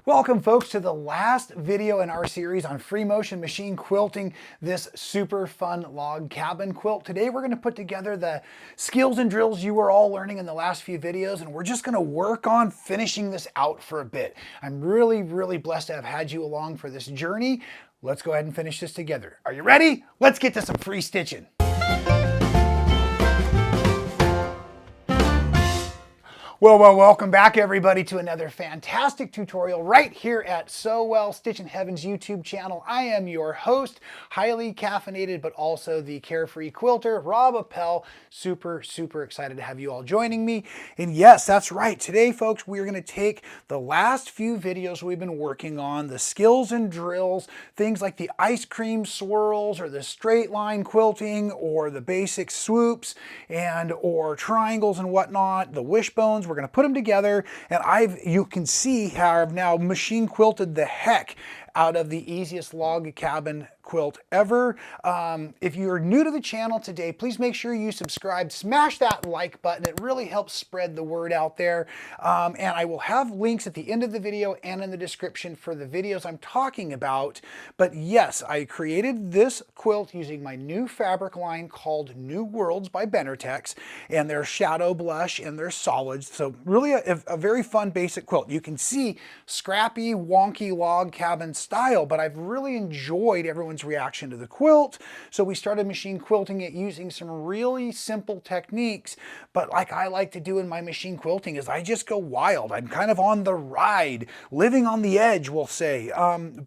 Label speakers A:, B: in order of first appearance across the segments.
A: Welcome folks to the last video in our series on free motion machine quilting, this super fun log cabin quilt. Today we're going to put together the skills and drills you were all learning in the last few videos, and we're just going to work on finishing this out for a bit. I'm really blessed to have had you along for this journey. Let's go ahead and finish this together. Are you ready? Let's get to some free stitching. Well, welcome back everybody to another fantastic tutorial right here at Stitchin Heaven's YouTube channel. I am your host, highly caffeinated, but also the carefree quilter, Rob Appell. Super excited to have you all joining me. And yes, that's right. Today, folks, we're going to take the last few videos we've been working on, the skills and drills, things like the ice cream swirls or the straight line quilting or the basic swoops or triangles and whatnot, the wishbones. We're going to put them together, and you can see how I've now machine quilted the heck out of the easiest log cabin quilt ever. If you're new to the channel today, please make sure you subscribe, smash that like button. It really helps spread the word out there. And I will have links at the end of the video and in the description for the videos I'm talking about. But yes, I created this quilt using my new fabric line called New Worlds by Tex, and they're shadow blush and they're solids. So really a very fun basic quilt. You can see scrappy, wonky log cabin style, but I've really enjoyed everyone's reaction to the quilt. So we started machine quilting it using some really simple techniques, but like I like to do in my machine quilting is I just go wild. I'm kind of on the ride, living on the edge, we'll say.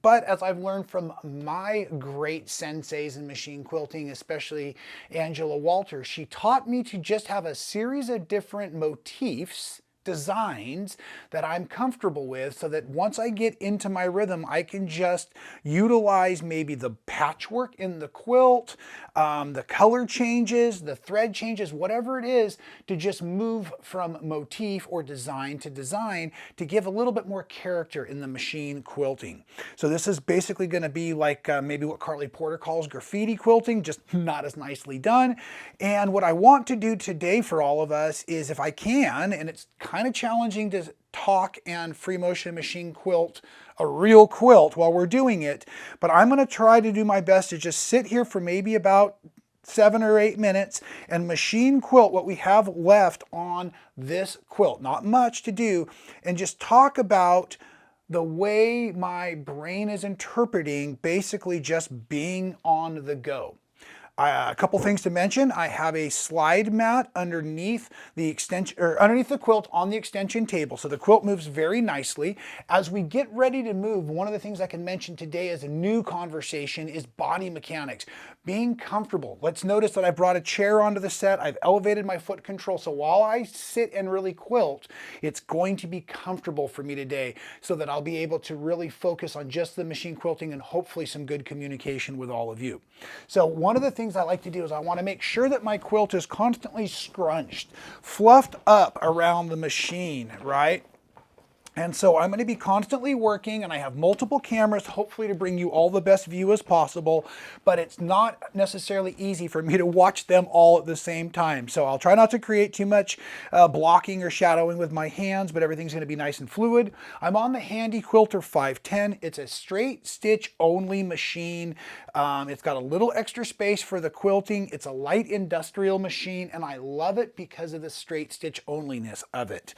A: But as I've learned from my great senseis in machine quilting, especially Angela Walter, she taught me to just have a series of different motifs, designs that I'm comfortable with, so that once I get into my rhythm, I can just utilize maybe the patchwork in the quilt, the color changes, the thread changes, whatever it is, to just move from motif or design to design to give a little bit more character in the machine quilting. So this is basically going to be like maybe what Carly Porter calls graffiti quilting, just not as nicely done. And what I want to do today for all of us is, if I can, and it's kind of challenging to talk and free motion machine quilt a real quilt while we're doing it, but I'm going to try to do my best to just sit here for maybe about 7 or 8 minutes and machine quilt what we have left on this quilt. Not much to do, and just talk about the way my brain is interpreting basically just being on the go. A couple things to mention. I have a slide mat underneath the extension, or underneath the quilt on the extension table, so the quilt moves very nicely. As we get ready to move, one of the things I can mention today as a new conversation is body mechanics. Being comfortable. Let's notice that I brought a chair onto the set. I've elevated my foot control, so while I sit and really quilt, it's going to be comfortable for me today, so that I'll be able to really focus on just the machine quilting and hopefully some good communication with all of you. So one of the things I like to do is I want to make sure that my quilt is constantly scrunched, fluffed up around the machine, right? And so I'm going to be constantly working, and I have multiple cameras, hopefully to bring you all the best view as possible, but it's not necessarily easy for me to watch them all at the same time. So I'll try not to create too much blocking or shadowing with my hands, but everything's going to be nice and fluid. I'm on the Handy Quilter 510. It's a straight stitch only machine. It's got a little extra space for the quilting. It's a light industrial machine, and I love it because of the straight stitch onlyness of it.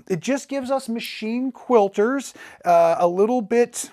A: It just gives us machine quilters a little bit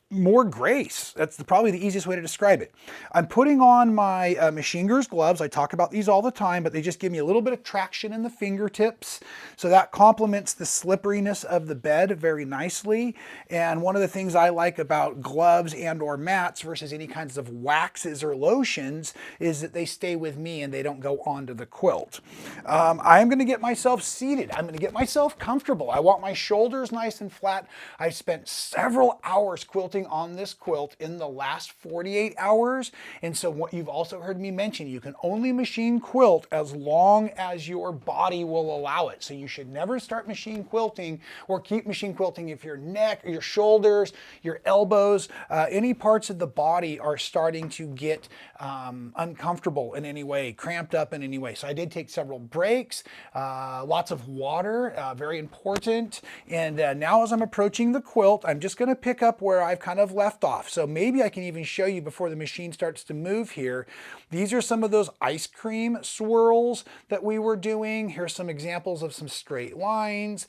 A: more grace. That's probably the easiest way to describe it. I'm putting on my Machine Gears gloves. I talk about these all the time, but they just give me a little bit of traction in the fingertips. So that complements the slipperiness of the bed very nicely. And one of the things I like about gloves and or mats versus any kinds of waxes or lotions is that they stay with me and they don't go onto the quilt. I'm going to get myself seated. I'm going to get myself comfortable. I want my shoulders nice and flat. I've spent several hours quilting quilting on this quilt in the last 48 hours. And so what you've also heard me mention, you can only machine quilt as long as your body will allow it. So you should never start machine quilting or keep machine quilting if your neck, your shoulders, your elbows, any parts of the body are starting to get uncomfortable in any way, cramped up in any way. So I did take several breaks, lots of water, very important. And now as I'm approaching the quilt, I'm just going to pick up where I've kind of left off. So maybe I can even show you before the machine starts to move here. These are some of those ice cream swirls that we were doing. Here's some examples of some straight lines.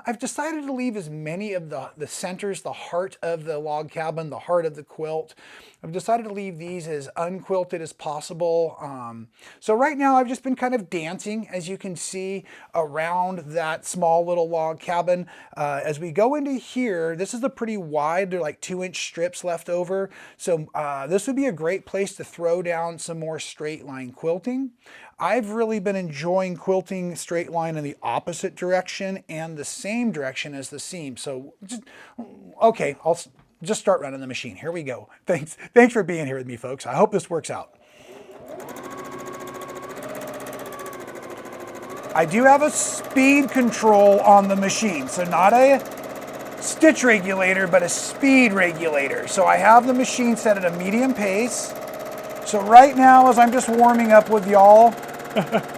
A: I've decided to leave as many of the centers, the heart of the log cabin, the heart of the quilt. I've decided to leave these as unquilted as possible. So right now I've just been kind of dancing, as you can see, around that small little log cabin. As we go into here, this is a pretty wide, they're like 2-inch strips left over. So this would be a great place to throw down some more straight line quilting. I've really been enjoying quilting straight line in the opposite direction and the same direction as the seam. So okay, I'll just start running the machine. Here we go. Thanks for being here with me, folks. I hope this works out. I do have a speed control on the machine, so not a stitch regulator, but a speed regulator. So I have the machine set at a medium pace. So right now, as I'm just warming up with y'all,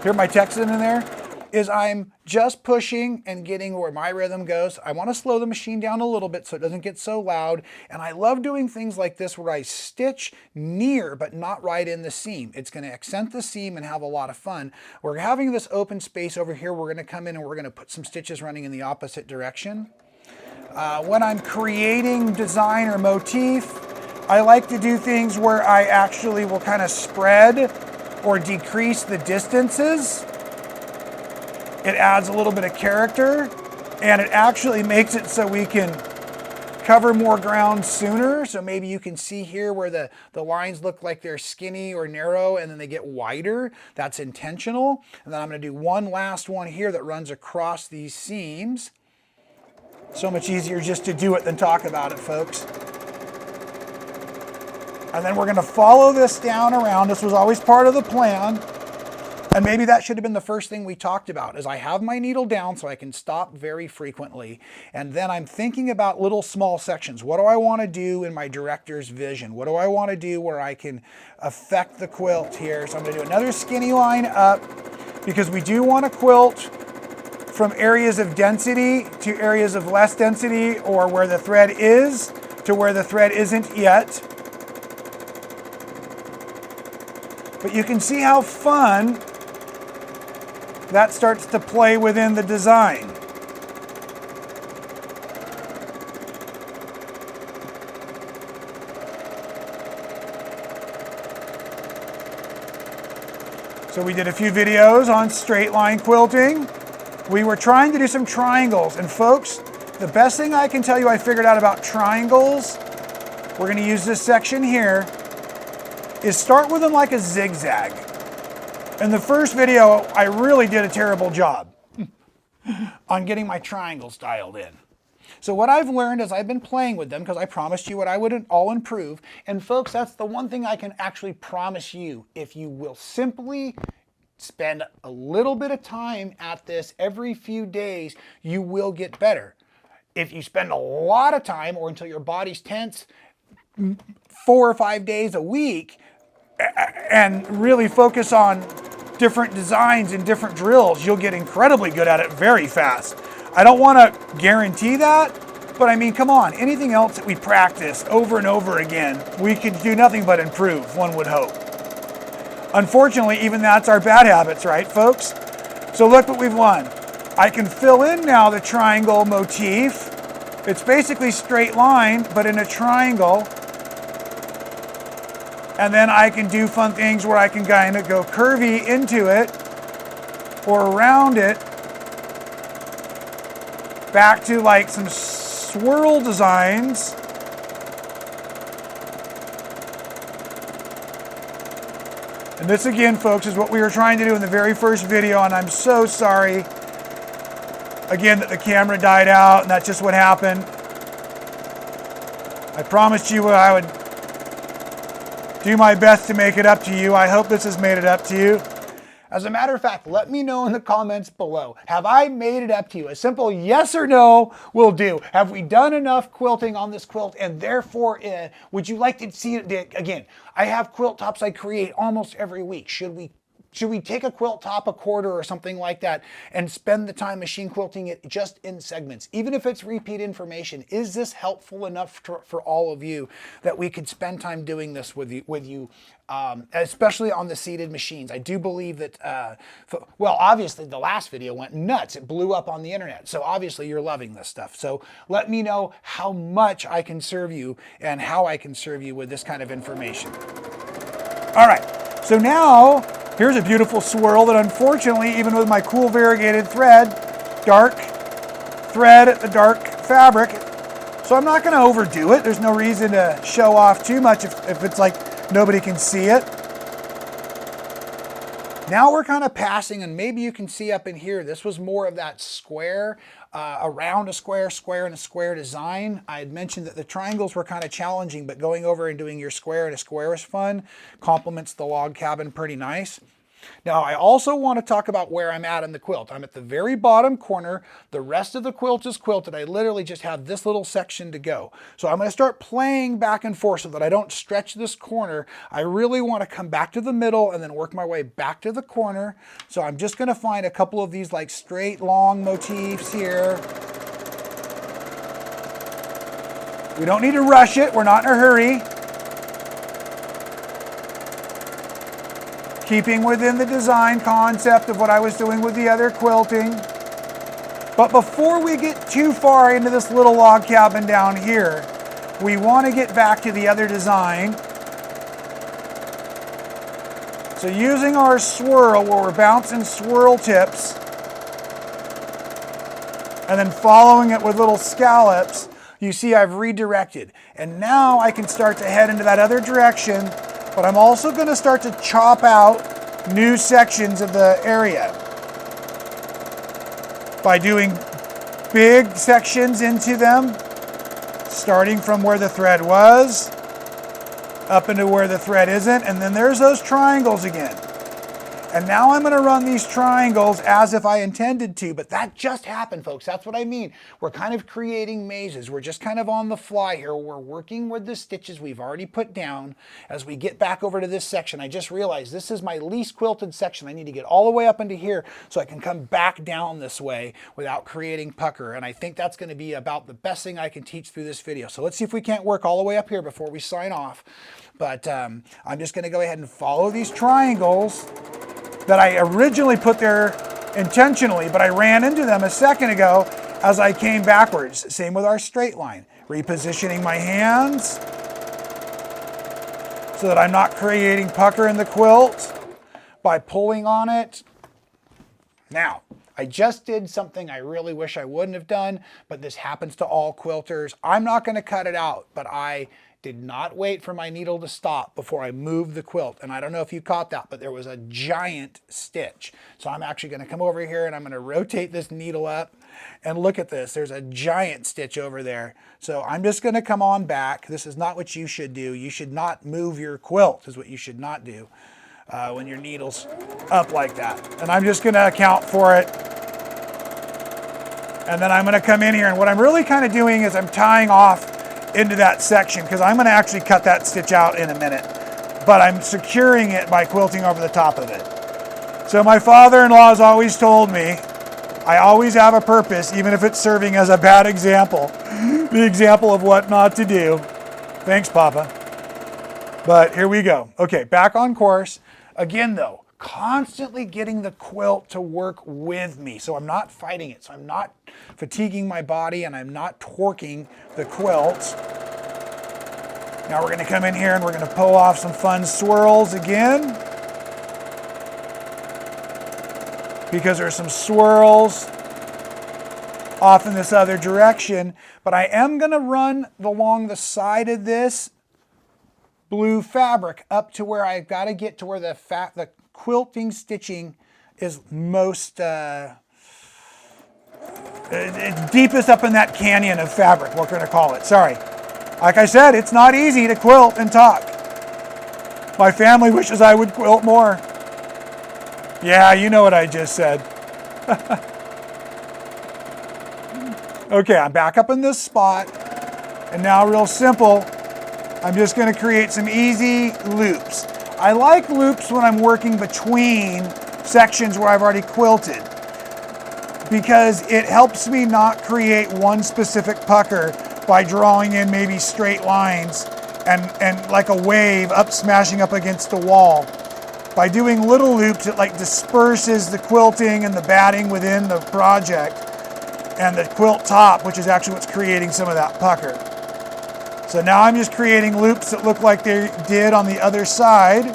A: hear my text in there, is I'm just pushing and getting where my rhythm goes. I want to slow the machine down a little bit so it doesn't get so loud. And I love doing things like this where I stitch near but not right in the seam. It's going to accent the seam and have a lot of fun. We're having this open space over here. We're going to come in and we're going to put some stitches running in the opposite direction. When I'm creating design or motif, I like to do things where I actually will kind of spread or decrease the distances. It adds a little bit of character, and it actually makes it so we can cover more ground sooner. So maybe you can see here where the lines look like they're skinny or narrow and then they get wider. That's intentional. And then I'm going to do one last one here that runs across these seams. So much easier just to do it than talk about it, folks. And then we're going to follow this down around. This was always part of the plan. And maybe that should have been the first thing we talked about, is I have my needle down so I can stop very frequently. And then I'm thinking about little small sections. What do I want to do in my director's vision? What do I want to do where I can affect the quilt here? So I'm going to do another skinny line up, because we do want to quilt from areas of density to areas of less density, or where the thread is to where the thread isn't yet. But you can see how fun that starts to play within the design. So we did a few videos on straight line quilting. We were trying to do some triangles, and folks, the best thing I can tell you I figured out about triangles, we're going to use this section here, is start with them like a zigzag. In the first video, I really did a terrible job on getting my triangles dialed in. So what I've learned as I've been playing with them, because I promised you what I would all improve, and folks, that's the one thing I can actually promise you. If you will simply spend a little bit of time at this every few days, you will get better. If you spend a lot of time, or until your body's tense, 4 or 5 days a week, and really focus on different designs and different drills, you'll get incredibly good at it very fast. I don't want to guarantee that, but I mean, come on, anything else that we practice over and over again, we can do nothing but improve, one would hope. Unfortunately, even that's our bad habits, right, folks? So look what we've won. I can fill in now the triangle motif. It's basically straight line, but in a triangle. And then I can do fun things where I can kind of go curvy into it or around it, back to like some swirl designs. And this again, folks, is what we were trying to do in the very first video, and I'm so sorry again that the camera died out, and that's just what happened.
B: I promised you I would do my best to make it up to you. I hope this has made it up to you.
A: As a matter of fact, let me know in the comments below. Have I made it up to you? A simple yes or no will do. Have we done enough quilting on this quilt? And therefore, would you like to see it again? I have quilt tops I create almost every week. Should we take a quilt top a quarter or something like that and spend the time machine quilting it just in segments? Even if it's repeat information, is this helpful enough for all of you that we could spend time doing this with you, especially on the seated machines? I do believe that, well, obviously the last video went nuts. It blew up on the internet. So obviously you're loving this stuff. So let me know how much I can serve you and how I can serve you with this kind of information.
B: All right, so now, here's a beautiful swirl that unfortunately, even with my cool variegated thread, dark thread at the dark fabric, so I'm not gonna overdo it. There's no reason to show off too much if it's like nobody can see it.
A: Now we're kind of passing, and maybe you can see up in here, this was more of that square, around a square, square, and a square design. I had mentioned that the triangles were kind of challenging, but going over and doing your square and a square is fun. Complements the log cabin pretty nice. Now, I also want to talk about where I'm at in the quilt. I'm at the very bottom corner. The rest of the quilt is quilted. I literally just have this little section to go. So I'm going to start playing back and forth so that I don't stretch this corner. I really want to come back to the middle and then work my way back to the corner. So I'm just going to find a couple of these like straight long motifs here. We don't need to rush it. We're not in a hurry. Keeping within the design concept of what I was doing with the other quilting. But before we get too far into this little log cabin down here, we want to get back to the other design. So using our swirl, where we're bouncing swirl tips, and then following it with little scallops, you see I've redirected. And now I can start to head into that other direction. But I'm also going to start to chop out new sections of the area by doing big sections into them, starting from where the thread was up into where the thread isn't, and then there's those triangles again. And now I'm going to run these triangles as if I intended to, but that just happened, folks. That's what I mean. We're kind of creating mazes. We're just kind of on the fly here. We're working with the stitches we've already put down. As we get back over to this section, I just realized this is my least quilted section. I need to get all the way up into here so I can come back down this way without creating pucker. And I think that's going to be about the best thing I can teach through this video. So let's see if we can't work all the way up here before we sign off. But I'm just going to go ahead and follow these triangles that I originally put there intentionally, but I ran into them a second ago as I came backwards. Same with our straight line. Repositioning my hands so that I'm not creating pucker in the quilt by pulling on it. Now, I just did something I really wish I wouldn't have done, but this happens to all quilters. I'm not going to cut it out, but I did not wait for my needle to stop before I moved the quilt. And I don't know if you caught that, but there was a giant stitch. So I'm actually going to come over here and I'm going to rotate this needle up and look at this. There's a giant stitch over there. So I'm just going to come on back. This is not what you should do. You should not move your quilt is what you should not do when your needle's up like that. And I'm just going to account for it. And then I'm going to come in here, and what I'm really kind of doing is I'm tying off into that section, because I'm going to actually cut that stitch out in a minute, but I'm securing it by quilting over the top of it. So my father-in-law has always told me, I always have a purpose, even if it's serving as a bad example, the example of what not to do. Thanks, Papa. But here we go. Okay, back on course. Again, though, constantly getting the quilt to work with me. So I'm not fighting it. So I'm not fatiguing my body and I'm not torquing the quilt. Now we're going to come in here and we're going to pull off some fun swirls again, because there's some swirls off in this other direction. But I am going to run along the side of this blue fabric up to where I've got to get to where the quilting stitching is most deepest up in that canyon of fabric, we're going to call it. Sorry.
B: Like I said, it's not easy to quilt and talk. My family wishes I would quilt more. Yeah, you know what I just said. Okay, I'm back up in this spot. And now real simple, I'm just going to create some easy loops. I like loops when I'm working between sections where I've already quilted, because it helps me not create one specific pucker by drawing in maybe straight lines and like a wave up smashing up against the wall. By doing little loops, it like disperses the quilting and the batting within the project and the quilt top, which is actually what's creating some of that pucker. So now I'm just creating loops that look like they did on the other side.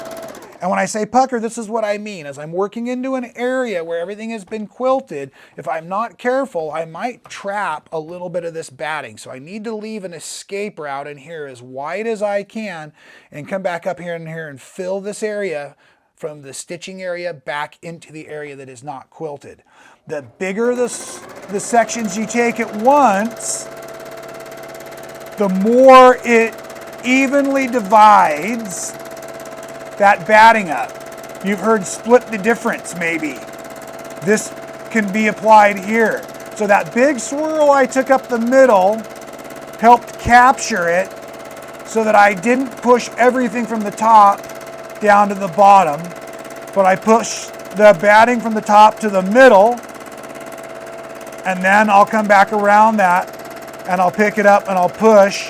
B: And when I say pucker, this is what I mean. As I'm working into an area where everything has been quilted, if I'm not careful, I might trap a little bit of this batting. So I need to leave an escape route in here as wide as I can and come back up here and fill this area from the stitching area back into the area that is not quilted. The bigger the sections you take at once, the more it evenly divides that batting up. You've heard split the difference maybe. This can be applied here. So that big swirl I took up the middle helped capture it so that I didn't push everything from the top down to the bottom, but I pushed the batting from the top to the middle, and then I'll come back around that and I'll pick it up and I'll push.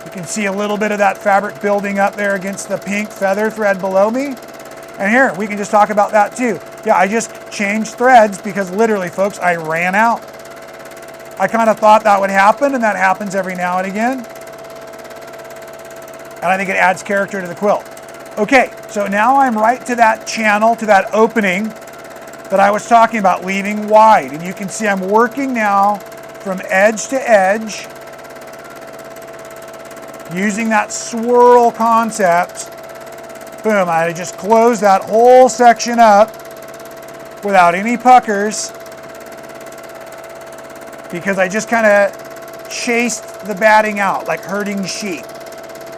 B: You can see a little bit of that fabric building up there against the pink feather thread below me. And here, we can just talk about that too. Yeah, I just changed threads because literally, folks, I ran out. I kind of thought that would happen, and that happens every now and again. And I think it adds character to the quilt. Okay, so now I'm right to that channel, to that opening that I was talking about, leaving wide. And you can see I'm working now from edge to edge, using that swirl concept. Boom, I just closed that whole section up without any puckers because I just kind of chased the batting out like herding sheep,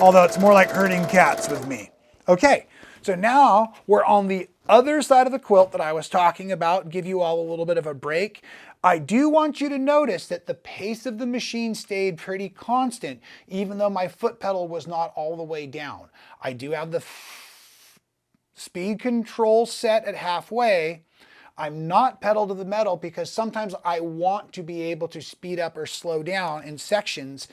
B: although it's more like herding cats with me. Okay, so now we're on the other side of the quilt that I was talking about, give you all a little bit of a break. I do want you to notice that the pace of the machine stayed pretty constant, even though my foot pedal was not all the way down. I do have the speed control set at halfway. I'm not pedal to the metal because sometimes I want to be able to speed up or slow down in sections.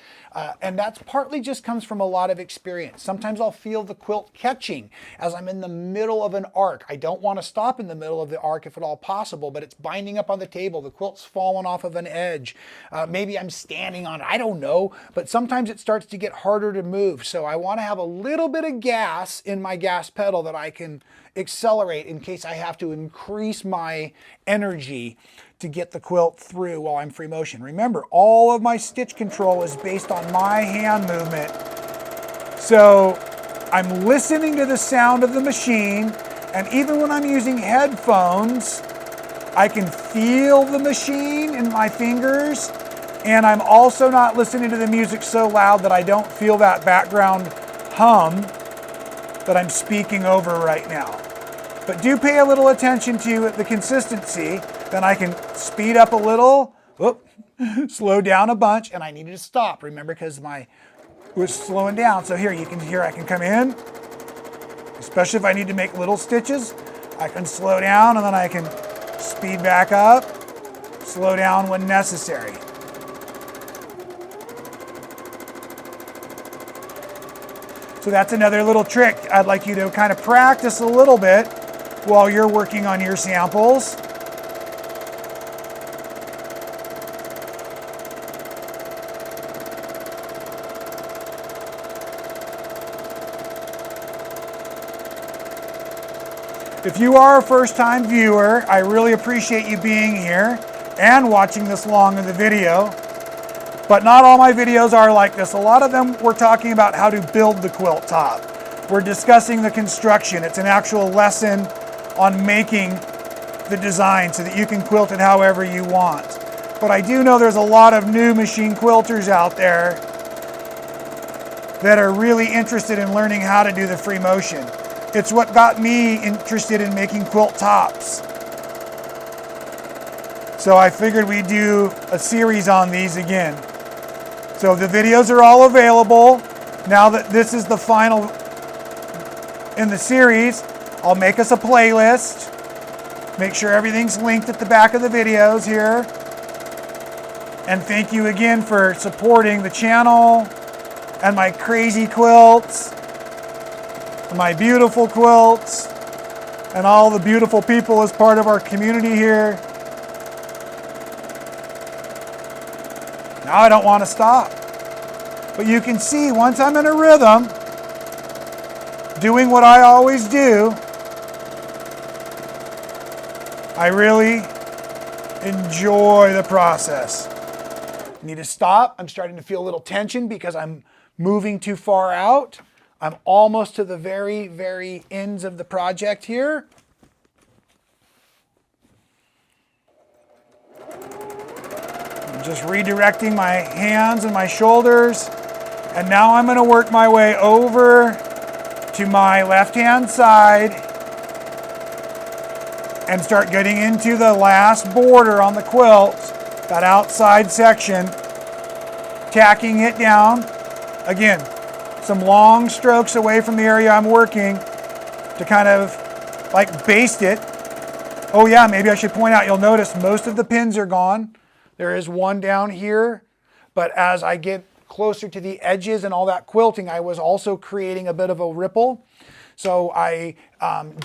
B: And that's partly just comes from a lot of experience. Sometimes I'll feel the quilt catching as I'm in the middle of an arc. I don't want to stop in the middle of the arc if at all possible, but it's binding up on the table. The quilt's fallen off of an edge. Maybe I'm standing on it. I don't know, but sometimes it starts to get harder to move. So I want to have a little bit of gas in my gas pedal that I can accelerate in case I have to increase my energy to get the quilt through while I'm free motion. Remember, all of my stitch control is based on my hand movement. So I'm listening to the sound of the machine, and even when I'm using headphones, I can feel the machine in my fingers, and I'm also not listening to the music so loud that I don't feel that background hum that I'm speaking over right now. But do pay a little attention to the consistency. Then I can speed up a little, slow down a bunch, and I needed to stop, remember, because it was slowing down. So here, you can hear I can come in, especially if I need to make little stitches. I can slow down, and then I can speed back up, slow down when necessary. So that's another little trick. I'd like you to kind of practice a little bit while you're working on your samples. If you are a first-time viewer, I really appreciate you being here and watching this long of the video. But not all my videos are like this. A lot of them we're talking about how to build the quilt top. We're discussing the construction. It's an actual lesson on making the design so that you can quilt it however you want. But I do know there's a lot of new machine quilters out there that are really interested in learning how to do the free motion. It's what got me interested in making quilt tops. So I figured we'd do a series on these again. So the videos are all available. Now that this is the final in the series, I'll make us a playlist. Make sure everything's linked at the back of the videos here. And thank you again for supporting the channel and my crazy quilts, and my beautiful quilts, and all the beautiful people as part of our community here. Now I don't want to stop. But you can see once I'm in a rhythm, doing what I always do, I really enjoy the process. I need to stop. I'm starting to feel a little tension because I'm moving too far out. I'm almost to the very, very ends of the project here. I'm just redirecting my hands and my shoulders. And now I'm going to work my way over to my left-hand side and start getting into the last border on the quilt, that outside section, tacking it down. Again, some long strokes away from the area I'm working to kind of like baste it. Oh yeah, maybe I should point out, you'll notice most of the pins are gone. There is one down here, but as I get closer to the edges and all that quilting, I was also creating a bit of a ripple. So I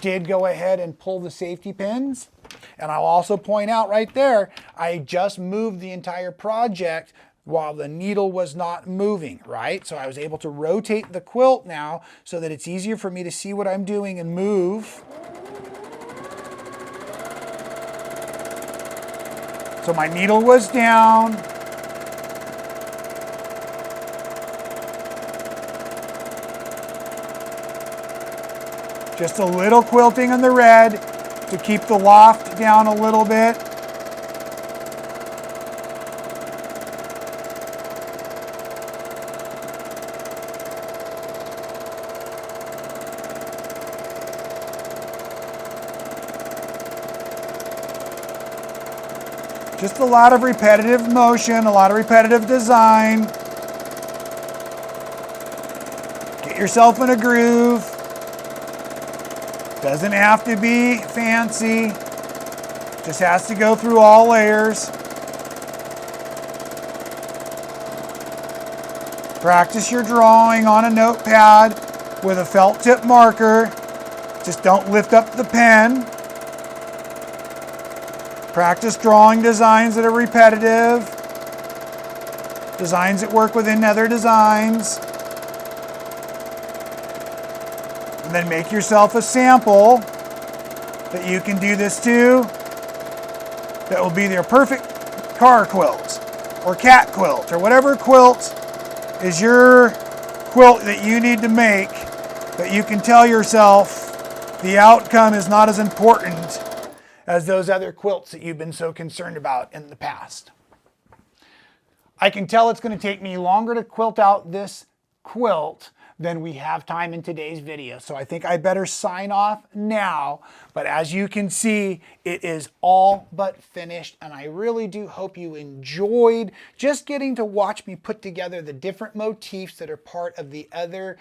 B: did go ahead and pull the safety pins. And I'll also point out right there, I just moved the entire project while the needle was not moving, right? So I was able to rotate the quilt now so that it's easier for me to see what I'm doing and move. So my needle was down. Just a little quilting on the red to keep the loft down a little bit. Just a lot of repetitive motion, a lot of repetitive design. Get yourself in a groove. Doesn't have to be fancy. Just has to go through all layers. Practice your drawing on a notepad with a felt tip marker. Just don't lift up the pen. Practice drawing designs that are repetitive. Designs that work within other designs. And then make yourself a sample that you can do this to. That will be their perfect car quilt or cat quilt or whatever quilt is your quilt that you need to make, that you can tell yourself the outcome is not as important as those other quilts that you've been so concerned about in the past. I can tell it's going to take me longer to quilt out this quilt than we have time in today's video. So I think I better sign off now. But as you can see, it is all but finished. And I really do hope you enjoyed just getting to watch me put together the different motifs that are part of the other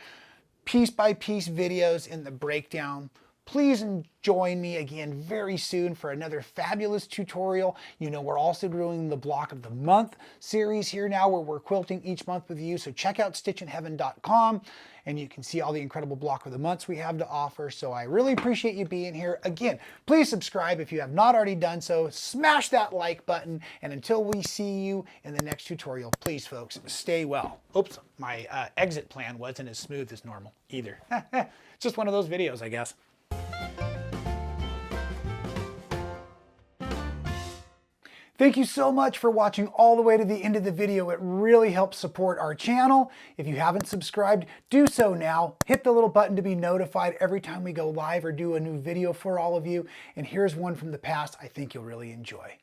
B: piece by piece videos in the breakdown. Please join me again very soon for another fabulous tutorial. You know, we're also doing the Block of the Month series here now where we're quilting each month with you. So check out stitchinheaven.com and you can see all the incredible Block of the Months we have to offer. So I really appreciate you being here. Again, please subscribe if you have not already done so. Smash that like button. And until we see you in the next tutorial, please folks, stay well. Oops, my exit plan wasn't as smooth as normal either. It's just one of those videos, I guess. Thank you so much for watching all the way to the end of the video. It really helps support our channel. If you haven't subscribed, do so now. Hit the little button to be notified every time we go live or do a new video for all of you. And here's one from the past I think you'll really enjoy.